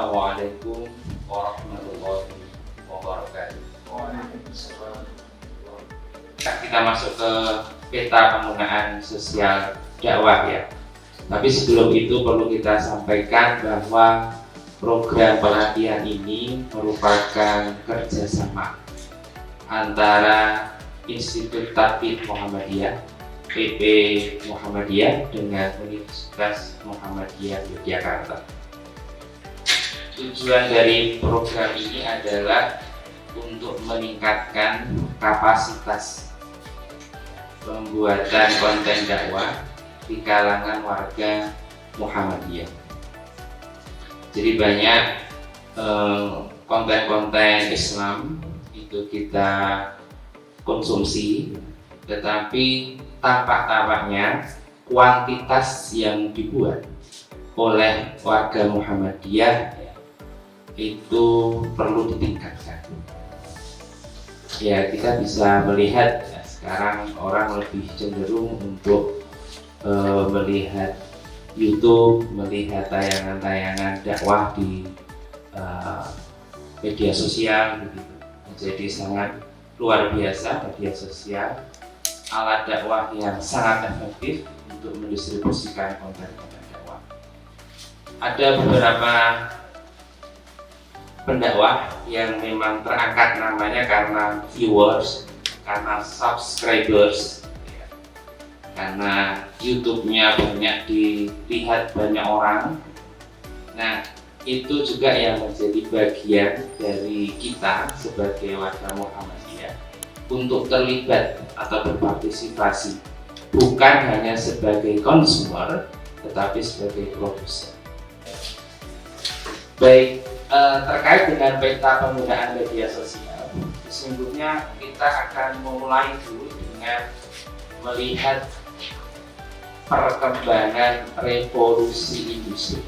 Assalamualaikum warahmatullahi wabarakatuh. Kita masuk ke peta penggunaan sosial dakwah ya. Tapi sebelum itu perlu kita sampaikan bahwa program pelatihan ini merupakan kerjasama antara Institut Tabligh Muhammadiyah PP Muhammadiyah dengan Universitas Muhammadiyah Yogyakarta. Tujuan dari program ini adalah untuk meningkatkan kapasitas pembuatan konten dakwah di kalangan warga Muhammadiyah. Jadi banyak konten-konten Islam itu kita konsumsi, tetapi tampak-tampaknya kuantitas yang dibuat oleh warga Muhammadiyah itu perlu ditingkatkan. Ya, kita bisa melihat ya, sekarang orang lebih cenderung untuk melihat YouTube, melihat tayangan-tayangan dakwah di media sosial begitu. Jadi sangat luar biasa media sosial, alat dakwah yang sangat efektif untuk mendistribusikan konten-konten dakwah. Ada beberapa pendakwah yang memang terangkat namanya karena viewers, karena subscribers, karena YouTube-nya banyak dilihat banyak orang. Nah, itu juga yang menjadi bagian dari kita sebagai warga Muhammadiyah untuk terlibat atau berpartisipasi, bukan hanya sebagai konsumer tetapi sebagai produsen. Baik, terkait dengan peta penggunaan media sosial, sesungguhnya kita akan memulai dulu dengan melihat perkembangan revolusi industri.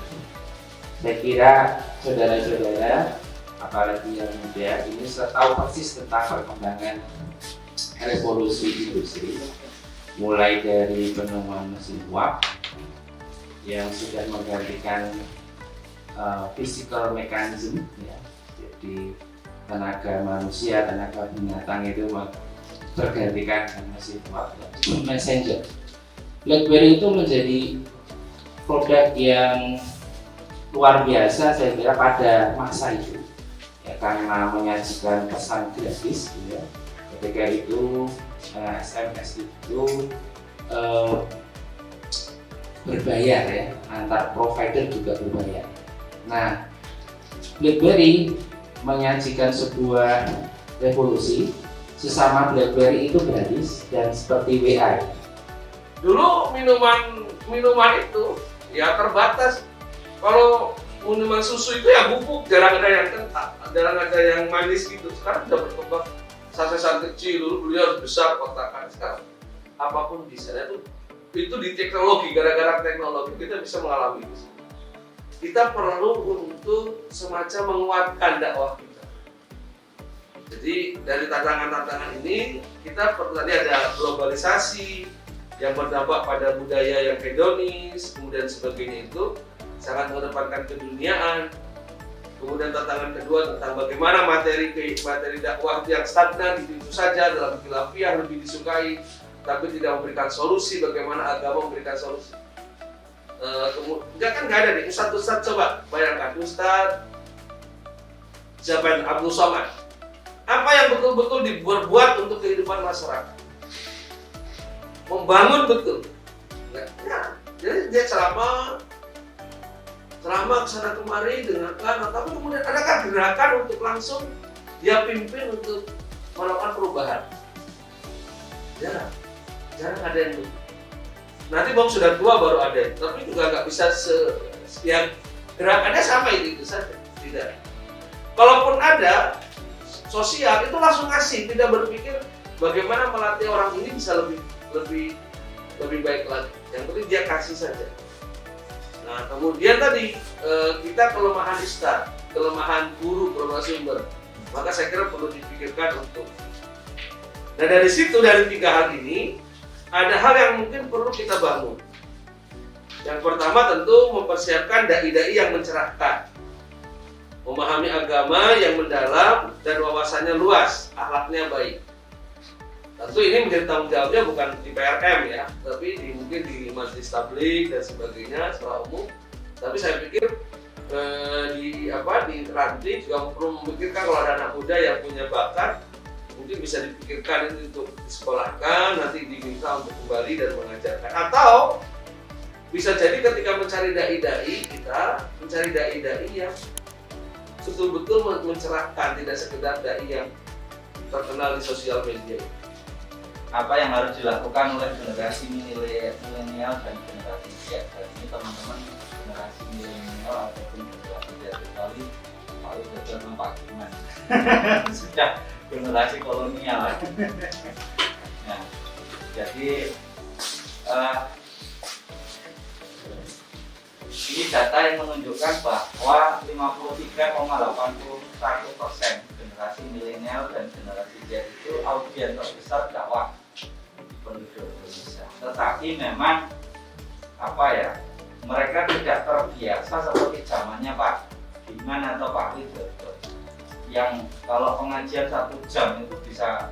Saya kira saudara-saudara, apalagi yang muda, ini tahu persis tentang perkembangan revolusi industri, mulai dari penemuan mesin uap yang sudah menggantikan physical mechanism, ya. Jadi tenaga manusia, tenaga binatang itu tergantikan dengan mesin uap dan messenger. BlackBerry itu menjadi produk yang luar biasa saya kira pada masa itu, ya, karena menyajikan pesan gratis, ya. Ketika itu SMS itu berbayar, ya, antar provider juga berbayar. Nah, BlackBerry menyajikan sebuah revolusi, sesama BlackBerry itu gratis dan seperti WA. Dulu minuman itu ya terbatas. Kalau minuman susu itu ya bubuk, jarang ada yang kental, jarang ada yang manis gitu. Sekarang sudah berkembang saset kecil, dulu beliau harus besar kotakan. Sekarang apapun bisa. Itu di teknologi, gara-gara teknologi kita bisa mengalami itu. Kita perlu untuk semacam menguatkan dakwah kita. Jadi dari tantangan-tantangan ini kita perlu, tadi ada globalisasi yang berdampak pada budaya yang hedonis, kemudian sebagainya itu sangat mengedepankan keduniaan. Kemudian tantangan kedua tentang bagaimana materi dakwah yang stagnan itu saja dalam khilafiyah lebih disukai, tapi tidak memberikan solusi. Bagaimana agama memberikan solusi? Nggak ada nih Ustadz coba bayangkan Ustadz Jaban Abdul Somad, apa yang betul-betul dibuat untuk kehidupan masyarakat, membangun betul. Jadi dia ceramah kesana kemari dengarkan, tapi kemudian adakah gerakan untuk langsung dia pimpin untuk melakukan perubahan? Jarang ada yang begitu. Nanti bang sudah tua baru ada, tapi juga nggak bisa yang gerakannya sama itu saja, tidak. Kalaupun ada sosial itu langsung ngasih, tidak berpikir bagaimana melatih orang ini bisa lebih baik lagi. Yang penting dia kasih saja. Nah, kemudian tadi kita kelemahan istar, kelemahan guru sumber, maka saya kira perlu dipikirkan untuk. Nah, dari situ, dari tiga hal ini ada hal yang mungkin perlu kita bangun. Yang pertama tentu mempersiapkan dai-dai yang mencerahkan. memahami agama yang mendalam dan wawasannya luas, akhlaknya baik. Tentu ini menjadi tanggung jawabnya bukan di PRM ya, tapi mungkin di majelis tabligh dan sebagainya secara umum. Tapi saya pikir di ranting juga perlu memikirkan kalau ada anak muda yang punya bakat, mungkin bisa dipikirkan ini untuk disekolahkan, nanti diminta untuk kembali dan mengajarkan. Atau bisa jadi ketika mencari dai-dai, kita mencari dai-dai yang betul-betul mencerahkan, tidak sekedar dai yang terkenal di sosial media. Apa yang harus dilakukan oleh generasi milenial dan generasi Z? Dan ini teman-teman generasi milenial ataupun generasi Z kali paling belajar Pak Giman sudah generasi kolonial. Nah, jadi ini data yang menunjukkan bahwa 53,81% generasi milenial dan generasi Z itu audiens terbesar dakwah penduduk Indonesia. Tetapi memang mereka tidak terbiasa seperti zamannya Pak Giman atau Pak Widodo yang kalau pengajian 1 jam itu bisa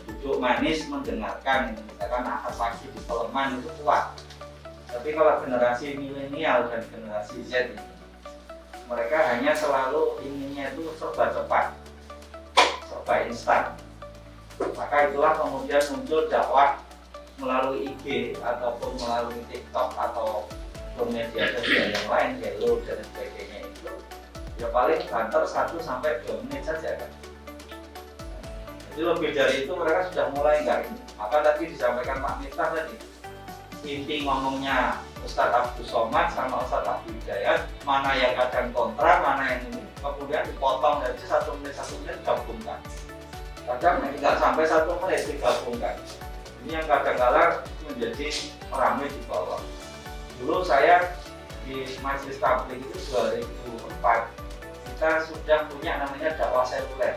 duduk manis mendengarkan, misalkan ahad pagi di Peleman itu kuat. Tapi kalau generasi milenial dan generasi Z ini, mereka hanya selalu inginnya itu serba cepat, serba instan. Maka itulah kemudian muncul dakwah melalui IG ataupun melalui TikTok atau media sosial yang lain, Hello dan sebagainya itu ya paling banter 1-2 menit saja kan. Jadi lebih dari itu mereka sudah mulai enggak ini. Maka tadi disampaikan Pak Miftah tadi, inti ngomongnya Ustadz Abdul Somad sama Ustadz Abdul Hidayat, mana yang kadang kontra, mana yang ini, kemudian dipotong dari 1 menit gabungkan. Kadang tidak sampai 1 menit digabungkan. Ini yang kadang-kadang menjadi ramai di bawah. Dulu saya di majelis tabligh itu 2004, kita sudah punya namanya dakwah seluler.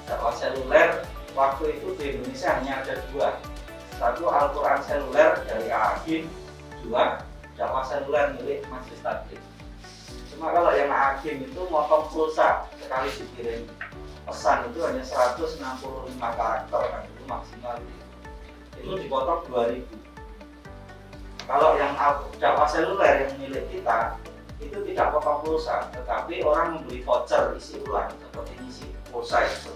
Dakwah seluler waktu itu di Indonesia hanya ada 2. 1 Al-Quran seluler dari Agim, 2 dakwah seluler milik majelis tabligh. Cuma kalau yang Agim itu motong pulsa sekali dikirim pesan itu hanya 165 karakter kan, itu maksimal itu dipotong 2000. Kalau yang dakwah seluler yang milik kita itu tidak potong pulsa, tetapi orang membeli voucher isi ulang seperti isi pulsa itu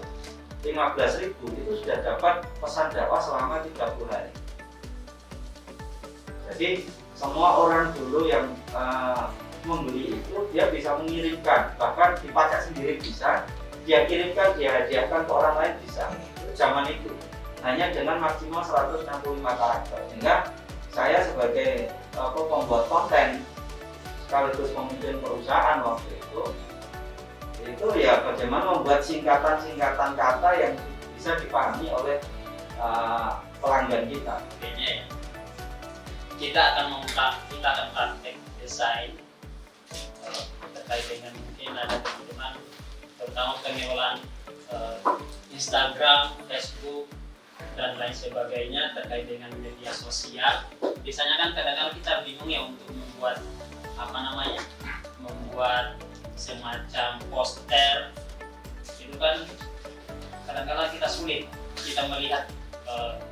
15.000 itu sudah dapat pesan dakwah selama 30 hari. Jadi semua orang dulu yang membeli itu dia bisa mengirimkan, bahkan dipakai sendiri bisa, dia kirimkan, dia hadiahkan ke orang lain bisa. Zaman itu hanya dengan maksimal 165 karakter. Sehingga saya sebagai pembuat konten sekaligus pemimpin perusahaan waktu itu ya bagaimana membuat singkatan-singkatan kata yang bisa dipahami oleh pelanggan kita. Kita akan praktek desain terkait dengan mungkin ada teman-teman terutama pengelolaan Instagram, Facebook dan lain sebagainya terkait dengan media sosial. Biasanya kan kadang-kadang kita bingung ya untuk membuat membuat semacam poster itu kan kadang-kadang kita sulit. Kita melihat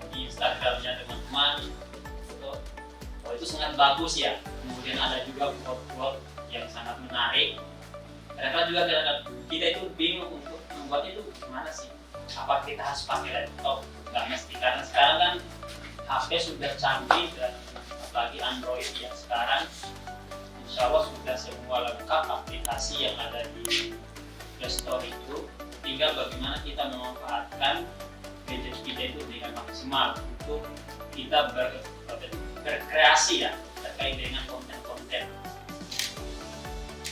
di Instagramnya teman-teman itu sangat bagus ya, kemudian ada juga quote-quote yang sangat menarik. Kadang-kadang juga kita itu bingung untuk membuatnya itu gimana sih, apa kita harus pakai laptop? Nggak mesti, karena sekarang kan HP sudah canggih dan apalagi Android ya sekarang insya Allah sudah semua lengkap aplikasi yang ada di Play Store itu. Tinggal bagaimana kita memanfaatkan gadget kita itu dengan maksimal untuk kita berkreasi ya terkait dengan konten-konten.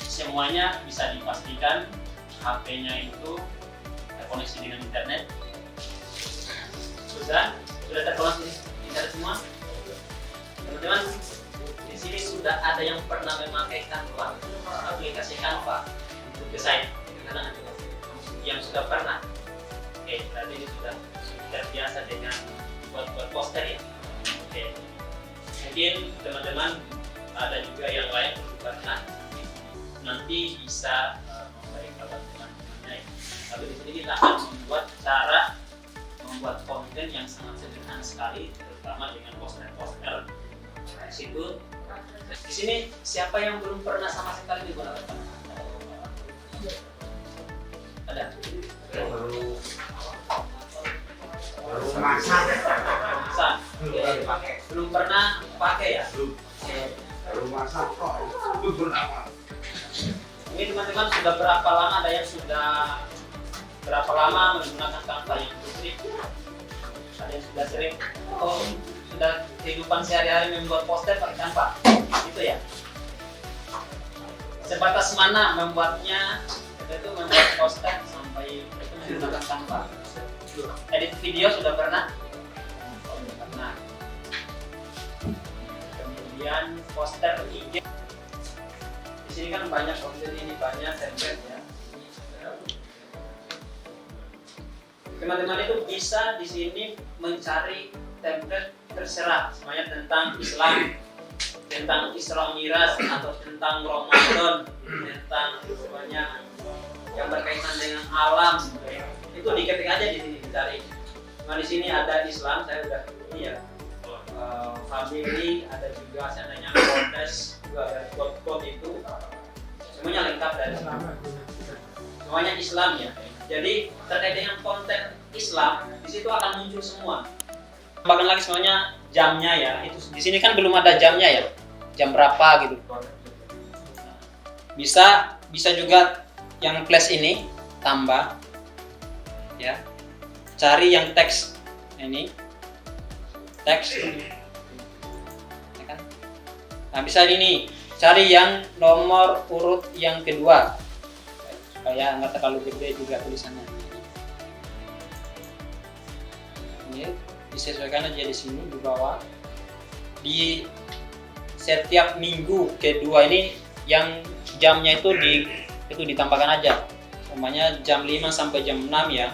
Semuanya bisa dipastikan HP-nya itu terkoneksi dengan internet. Sudah terkoneksi internet semua? Teman-teman, di sini sudah ada yang pernah memakai Canva, aplikasi Canva untuk desain. Yang sudah pernah? Oke, berarti ini sudah terbiasa dengan buat poster ya. Oke, mungkin teman-teman ada juga yang lain belum pernah. nanti bisa memberi kabar teman-temannya. Tapi di sini kita akan membuat cara membuat konten yang sangat sederhana sekali, terutama dengan poster-poster. Di situ, di sini siapa yang belum pernah sama sekali menggunakan Canva? Ada? Masak. Masak. Belum pernah pakai ya? Baru masak kok. Belum apa. Ini teman-teman sudah berapa lama, ada yang sudah berapa lama menggunakan Canva yang putri? Ada yang sudah sering atau sudah kehidupan sehari-hari membuat poster pakai Canva? Itu ya? Sebatas mana membuatnya? Itu membuat poster sampai itu menggunakan Canva. Edit video sudah pernah? Oh, sudah pernah. Kemudian poster IG. Di sini kan banyak konten, ini banyak template ya. Teman-teman itu bisa di sini mencari template terserah, semuanya tentang Islam, tentang Isra Mi'raj atau tentang Ramadan, tentang semuanya yang berkaitan dengan alam. Itu diketik aja di sini dicari. Nah di sini ada Islam, saya udah ini ya. Family, ada juga seandainya kontes, juga ada quote itu, semuanya lengkap dari sini. Semuanya Islam ya. Jadi terkait dengan konten Islam di situ akan muncul semua. Bahkan lagi semuanya jamnya ya. Itu di sini kan belum ada jamnya ya. Jam berapa gitu. Bisa juga yang plus ini tambah ya. Cari yang teks ini. Teks ya kan? Nah bisa ini cari yang nomor urut yang kedua supaya nggak terlalu gede juga tulisannya. Ini disesuaikan aja di sini di bawah. Di setiap minggu kedua ini yang jamnya itu ditambahkan aja. Umpamanya jam 5 sampai jam 6 ya.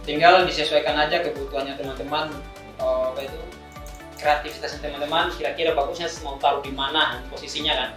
Tinggal disesuaikan aja kebutuhannya teman-teman, kreativitasnya teman-teman, kira-kira bagusnya mau taruh di mana posisinya kan.